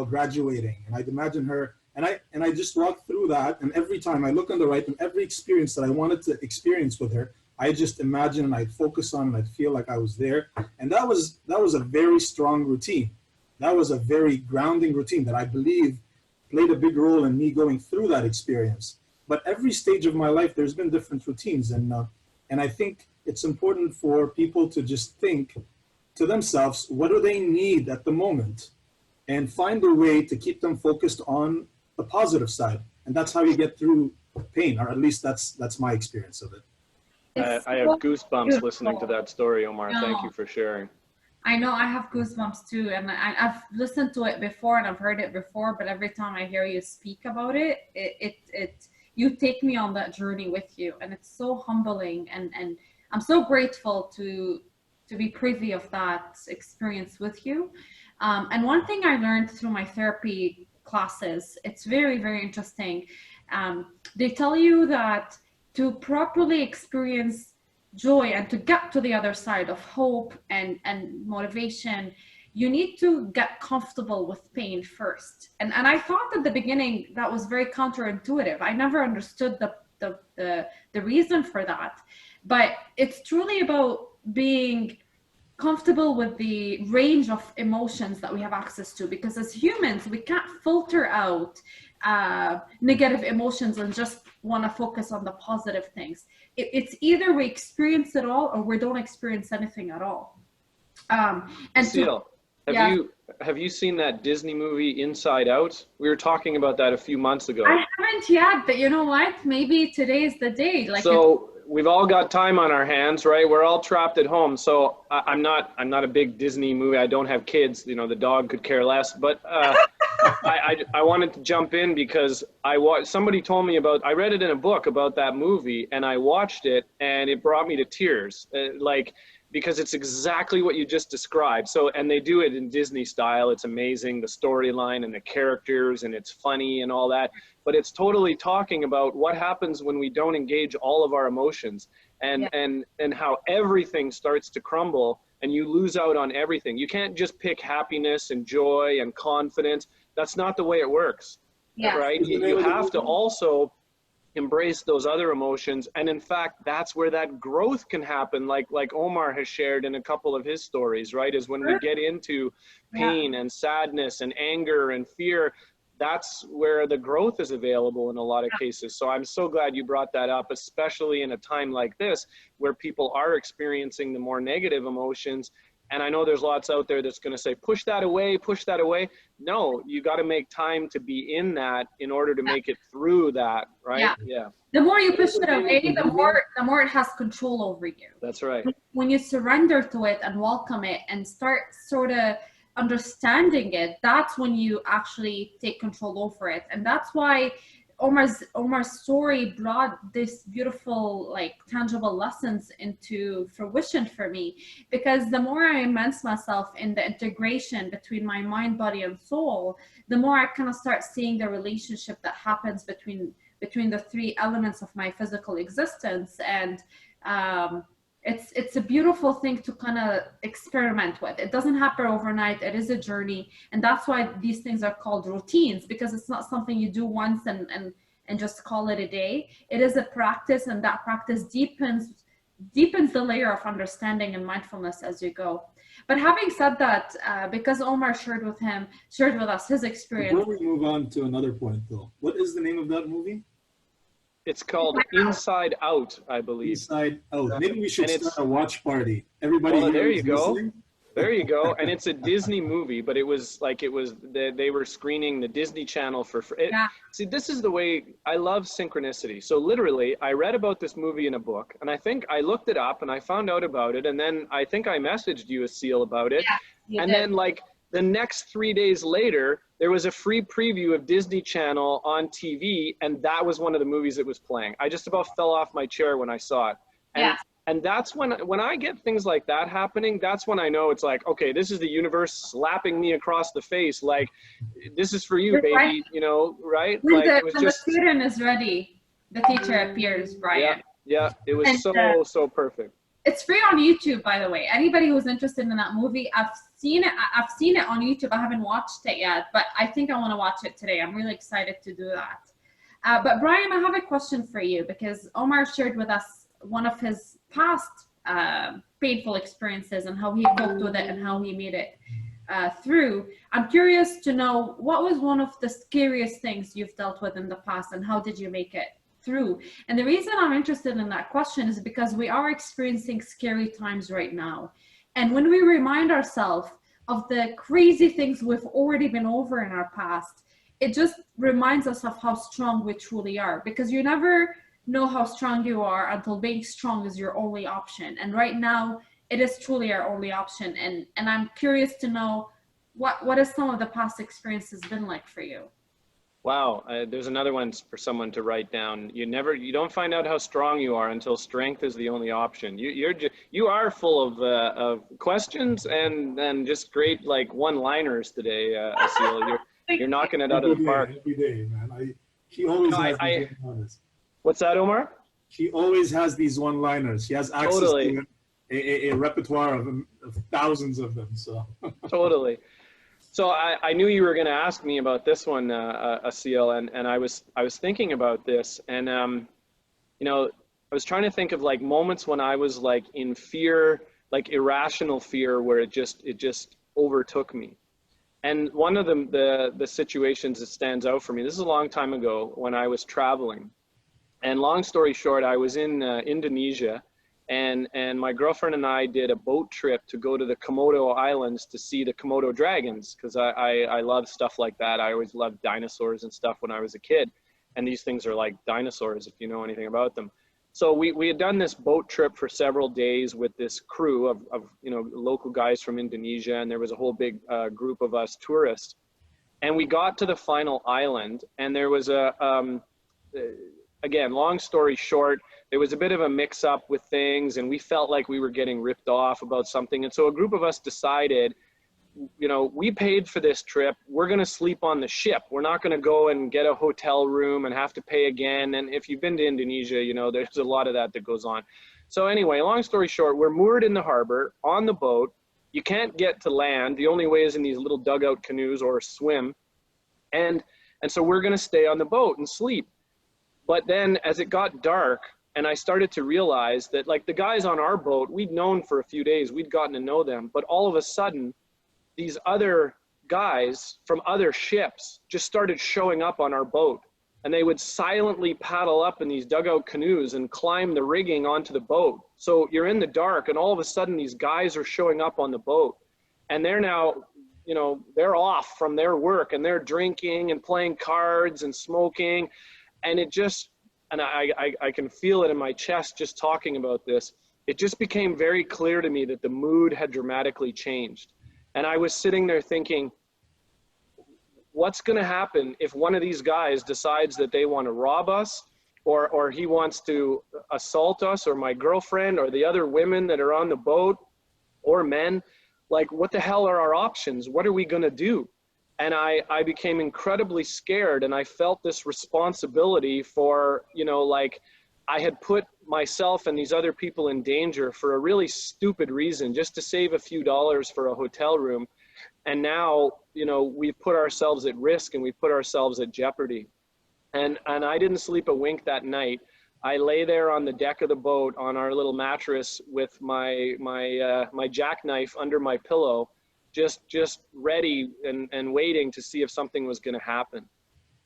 graduating, and I'd imagine her. And I just walked through that, and every time I look on the right, and every experience that I wanted to experience with her, I just imagine, and I'd focus on, and I'd feel like I was there. And that was a very strong routine. That was a very grounding routine that I believe played a big role in me going through that experience. But every stage of my life, there's been different routines, and I think it's important for people to just think to themselves, what do they need at the moment, and find a way to keep them focused on the positive side. And that's how you get through pain, or at least that's my experience of it. I have goosebumps listening to that story, Omar. Thank you for sharing. I know, I have goosebumps too, and I've listened to it before, and I've heard it before, but every time I hear you speak about it, you take me on that journey with you, and it's so humbling, and I'm so grateful to be privy of that experience with you. And one thing I learned through my therapy classes, it's very interesting. They tell you that to properly experience joy and to get to the other side of hope and motivation, you need to get comfortable with pain first. And I thought at the beginning that was very counterintuitive. I never understood the reason for that. But it's truly about being comfortable with the range of emotions that we have access to, because as humans, we can't filter out negative emotions and just want to focus on the positive things. It's either we experience it all or we don't experience anything at all. And Seal, have you seen that Disney movie Inside Out? We were talking about that a few months ago. I haven't yet, but you know what? Maybe today is the day. Like, so we've all got time on our hands, right? We're all trapped at home. So I'm not a big Disney movie. I don't have kids. You know, the dog could care less. But I wanted to jump in because somebody told me I read it in a book about that movie, and I watched it, and it brought me to tears. Because it's exactly what you just described. So, and they do it in Disney style. It's amazing, the storyline and the characters, and it's funny and all that. But it's totally talking about what happens when we don't engage all of our emotions, and how everything starts to crumble and you lose out on everything. You can't just pick happiness and joy and confidence. That's not the way it works, right? You have to also embrace those other emotions, and in fact that's where that growth can happen, like Omar has shared in a couple of his stories, right? Is when we get into pain and sadness and anger and fear, that's where the growth is available in a lot of cases. So I'm so glad you brought that up, especially in a time like this where people are experiencing the more negative emotions. And I know there's lots out there that's going to say, push that away, push that away. No, you got to make time to be in that in order to make it through that, right? Yeah. The more you push it away, the more it has control over you. That's right. When you surrender to it and welcome it and start sort of understanding it, that's when you actually take control over it. And that's why Omar's story brought this beautiful, like, tangible lessons into fruition for me, because the more I immerse myself in the integration between my mind, body, and soul, the more I kind of start seeing the relationship that happens between the three elements of my physical existence. And it's a beautiful thing to kind of experiment with. It doesn't happen overnight. It is a journey. And that's why these things are called routines, because it's not something you do once and just call it a day. It is a practice, and that practice deepens the layer of understanding and mindfulness as you go. But having said that, because Omar shared with us his experience. Before we move on to another point though, what is the name of that movie? It's called Inside Out, I believe. Inside Out. Maybe we should start a watch party. Everybody. Well, there you go. Listening. There you go. And it's a Disney movie, but they were screening the Disney Channel for free. See, this is the way I love synchronicity. So literally, I read about this movie in a book, and I think I looked it up and I found out about it, and then I think I messaged you, Asil, about it. Yeah, and then like the next 3 days later, there was a free preview of Disney Channel on TV, and that was one of the movies that was playing. I just about fell off my chair when I saw it. And that's when I get things like that happening, that's when I know it's like, okay, this is the universe slapping me across the face. Like, this is for you, baby, right. You know, right? When like, it was when just, the student is ready, the teacher appears, Brian. Yeah, it was so perfect. It's free on YouTube, by the way. Anybody who's interested in that movie, I've seen it on YouTube. I haven't watched it yet, but I think I want to watch it today. I'm really excited to do that. But Brian, I have a question for you, because Omar shared with us one of his past painful experiences and how he coped with it and how he made it through. I'm curious to know, what was one of the scariest things you've dealt with in the past, and how did you make it through? And the reason I'm interested in that question is because we are experiencing scary times right now. And when we remind ourselves of the crazy things we've already been over in our past, it just reminds us of how strong we truly are, because you never know how strong you are until being strong is your only option. And right now it is truly our only option. And I'm curious to know, what has some of the past experiences been like for you? Wow, there's another one for someone to write down. You don't find out how strong you are until strength is the only option. You are full of questions and just great, like, one-liners today, Asil. You're knocking it out of the park. Every day, man. She always has these one-liners. What's that, Omar? She always has these one-liners. She has access to a repertoire of thousands of them. So totally. So I knew you were going to ask me about this one, Asil, and I was thinking about this, and you know, I was trying to think of, like, moments when I was, like, in fear, like irrational fear, where it just overtook me. And one of the situations that stands out for me, this is a long time ago when I was traveling. And long story short, I was in Indonesia, and my girlfriend and I did a boat trip to go to the Komodo Islands to see the Komodo dragons, because I love stuff like that. I always loved dinosaurs and stuff when I was a kid. And these things are like dinosaurs, if you know anything about them. So we had done this boat trip for several days with this crew of local guys from Indonesia, and there was a whole big group of us tourists. And we got to the final island, and there was again, long story short, there was a bit of a mix up with things, and we felt like we were getting ripped off about something. And so a group of us decided, we paid for this trip. We're going to sleep on the ship. We're not going to go and get a hotel room and have to pay again. And if you've been to Indonesia, there's a lot of that goes on. So anyway, long story short, we're moored in the harbor on the boat. You can't get to land. The only way is in these little dugout canoes or swim. And so we're going to stay on the boat and sleep. But then as it got dark, and I started to realize that, like, the guys on our boat, we'd known for a few days, we'd gotten to know them, but all of a sudden, these other guys from other ships just started showing up on our boat, and they would silently paddle up in these dugout canoes and climb the rigging onto the boat. So you're in the dark, and all of a sudden these guys are showing up on the boat, and they're now, they're off from their work, and they're drinking and playing cards and smoking. And it just, and I can feel it in my chest just talking about this. It just became very clear to me that the mood had dramatically changed. And I was sitting there thinking, what's going to happen if one of these guys decides that they want to rob us, or he wants to assault us, or my girlfriend, or the other women that are on the boat, or men? Like, what the hell are our options? What are we going to do? And I became incredibly scared, and I felt this responsibility for, I had put myself and these other people in danger for a really stupid reason, just to save a few dollars for a hotel room. And now, we've put ourselves at risk, and we've put ourselves at jeopardy. And I didn't sleep a wink that night. I lay there on the deck of the boat on our little mattress with my jackknife under my pillow, just ready and waiting to see if something was going to happen.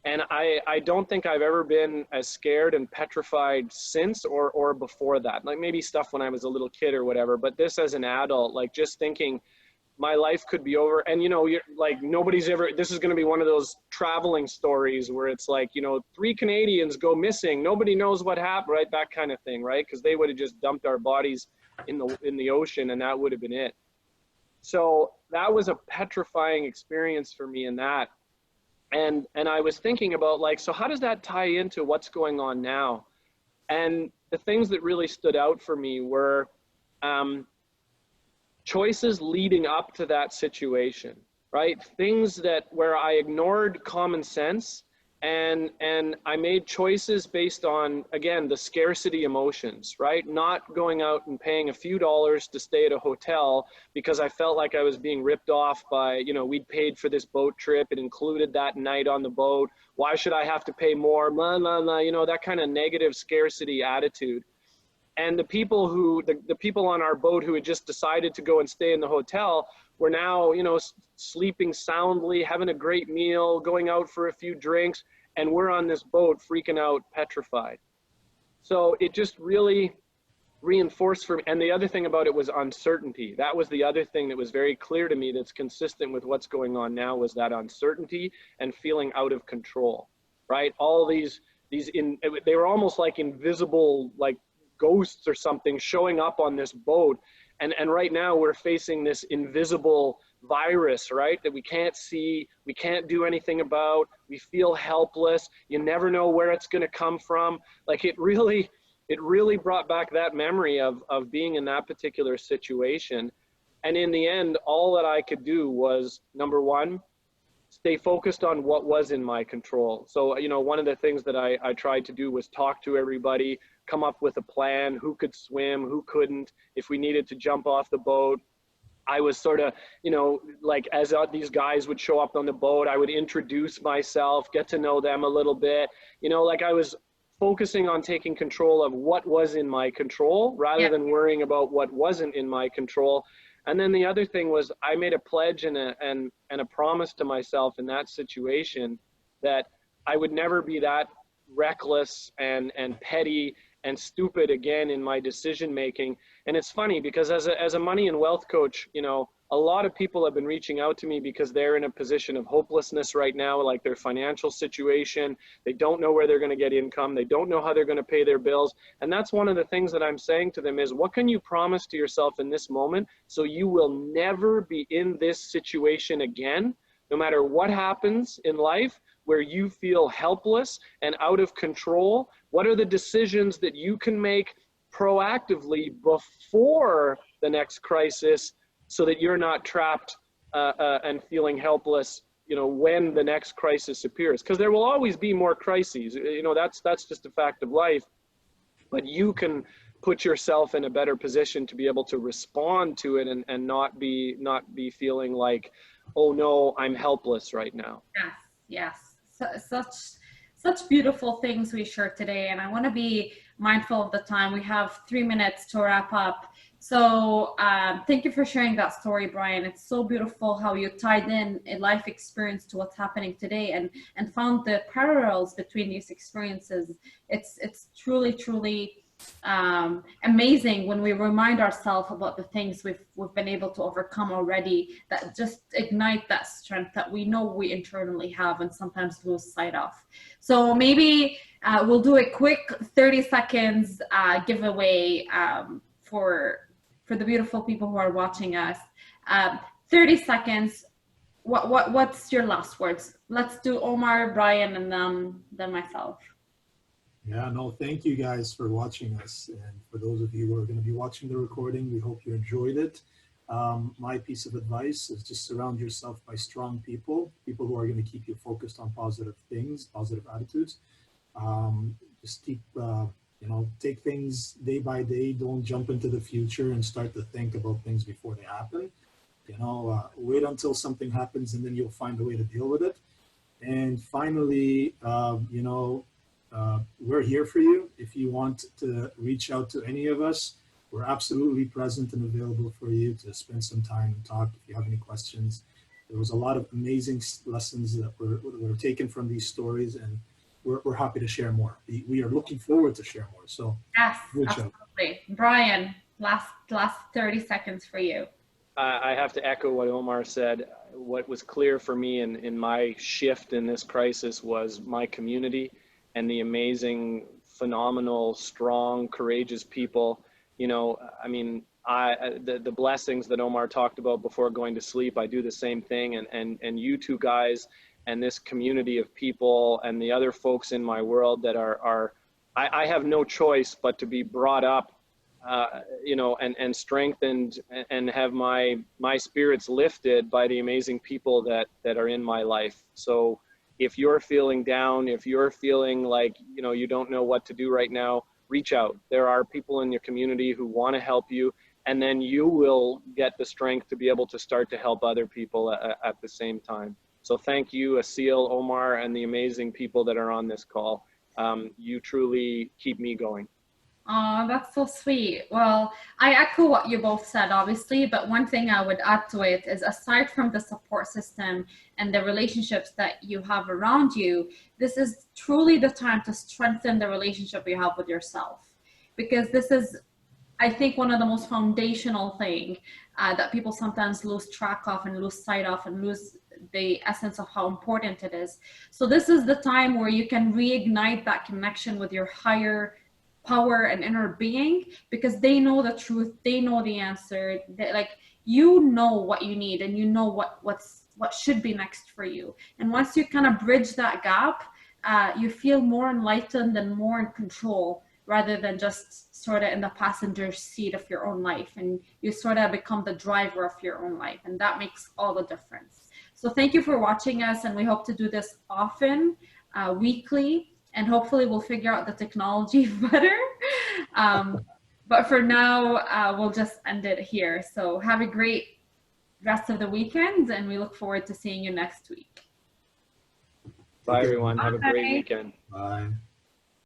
And I don't think I've ever been as scared and petrified since or before that. Like, maybe stuff when I was a little kid or whatever, but this as an adult, like, just thinking my life could be over. And you're like, nobody's ever, this is going to be one of those traveling stories where it's like, 3 Canadians go missing, nobody knows what happened, right? That kind of thing, right? Because they would have just dumped our bodies in the ocean, and that would have been it. So that was a petrifying experience for me in that. And I was thinking about, like, so how does that tie into what's going on now? And the things that really stood out for me were choices leading up to that situation, right? Things where I ignored common sense, and I made choices based on, again, the scarcity emotions, right? Not going out and paying a few dollars to stay at a hotel because I felt like I was being ripped off by, we'd paid for this boat trip. It included that night on the boat. Why should I have to pay more? Blah, blah, blah, that kind of negative scarcity attitude. And the people the people on our boat who had just decided to go and stay in the hotel were now, sleeping soundly, having a great meal, going out for a few drinks, and we're on this boat freaking out, petrified. So it just really reinforced for me. And the other thing about it was uncertainty. That was the other thing that was very clear to me that's consistent with what's going on now, was that uncertainty and feeling out of control, right? All these they were almost like invisible, like ghosts or something showing up on this boat. And right now we're facing this invisible virus, right? That we can't see, we can't do anything about, we feel helpless. You never know where it's going to come from. Like, it really brought back that memory of being in that particular situation. And in the end, all that I could do was, number one, stay focused on what was in my control. So, one of the things that I tried to do was talk to everybody, come up with a plan, who could swim, who couldn't, if we needed to jump off the boat. I was sort of, like, as these guys would show up on the boat, I would introduce myself, get to know them a little bit, like I was focusing on taking control of what was in my control rather than worrying about what wasn't in my control. And then the other thing was I made a pledge and a promise to myself in that situation that I would never be that reckless and petty and stupid again in my decision making. And it's funny because as a money and wealth coach, you know, a lot of people have been reaching out to me because they're in a position of hopelessness right now, like their financial situation. They don't know where they're going to get income. They don't know how they're going to pay their bills. And that's one of the things that I'm saying to them is, what can you promise to yourself in this moment so you will never be in this situation again, no matter what happens in life where you feel helpless and out of control? What are the decisions that you can make proactively before the next crisis so that you're not trapped and feeling helpless, you know, when the next crisis appears? Because there will always be more crises. You know, that's just a fact of life. But you can put yourself in a better position to be able to respond to it and not be feeling like, oh no, I'm helpless right now. Yes. Such beautiful things we shared today, and I want to be mindful of the time. We have 3 minutes to wrap up. So thank you for sharing that story, Brian. It's so beautiful how you tied in a life experience to what's happening today and found the parallels between these experiences. It's truly amazing when we remind ourselves about the things we've been able to overcome already, that just ignite that strength that we know we internally have and sometimes lose sight of. So maybe we'll do a quick 30 seconds giveaway for the beautiful people who are watching us. 30 seconds. What's your last words? Let's do Omar, Brian, and then myself. Yeah, no, thank you guys for watching us. And for those of you who are going to be watching the recording, we hope you enjoyed it. My piece of advice is just surround yourself by strong people who are going to keep you focused on positive things, positive attitudes. Just keep, take things day by day. Don't jump into the future and start to think about things before they happen. Wait until something happens and then you'll find a way to deal with it. And finally, we're here for you. If you want to reach out to any of us, we're absolutely present and available for you to spend some time and talk if you have any questions. There was a lot of amazing lessons that were taken from these stories, and we're happy to share more. We are looking forward to share more. So yes, absolutely. Brian, last 30 seconds for you. I have to echo what Omar said. What was clear for me in my shift in this crisis was my community and the amazing, phenomenal, strong, courageous people. The blessings that Omar talked about before going to sleep, I do the same thing. And you two guys and this community of people and the other folks in my world that I have no choice but to be brought up, and strengthened and have my spirits lifted by the amazing people that are in my life. So if you're feeling down, if you're feeling like, you don't know what to do right now, reach out. There are people in your community who want to help you, and then you will get the strength to be able to start to help other people at the same time. So thank you, Asil, Omar, and the amazing people that are on this call. You truly keep me going. Oh, that's so sweet. Well, I echo what you both said, obviously, but one thing I would add to it is, aside from the support system and the relationships that you have around you, this is truly the time to strengthen the relationship you have with yourself. Because this is, I think, one of the most foundational thing that people sometimes lose track of and lose sight of and lose the essence of how important it is. So this is the time where you can reignite that connection with your higher power and inner being, because they know the truth, they know the answer, you know what you need, and you know what should be next for you. And once you kind of bridge that gap, you feel more enlightened and more in control, rather than just sort of in the passenger seat of your own life, and you sort of become the driver of your own life, and that makes all the difference. So thank you for watching us, and we hope to do this often, weekly. And hopefully we'll figure out the technology better. But for now, we'll just end it here. So have a great rest of the weekend, and we look forward to seeing you next week. Bye, everyone. Have a great weekend. Bye.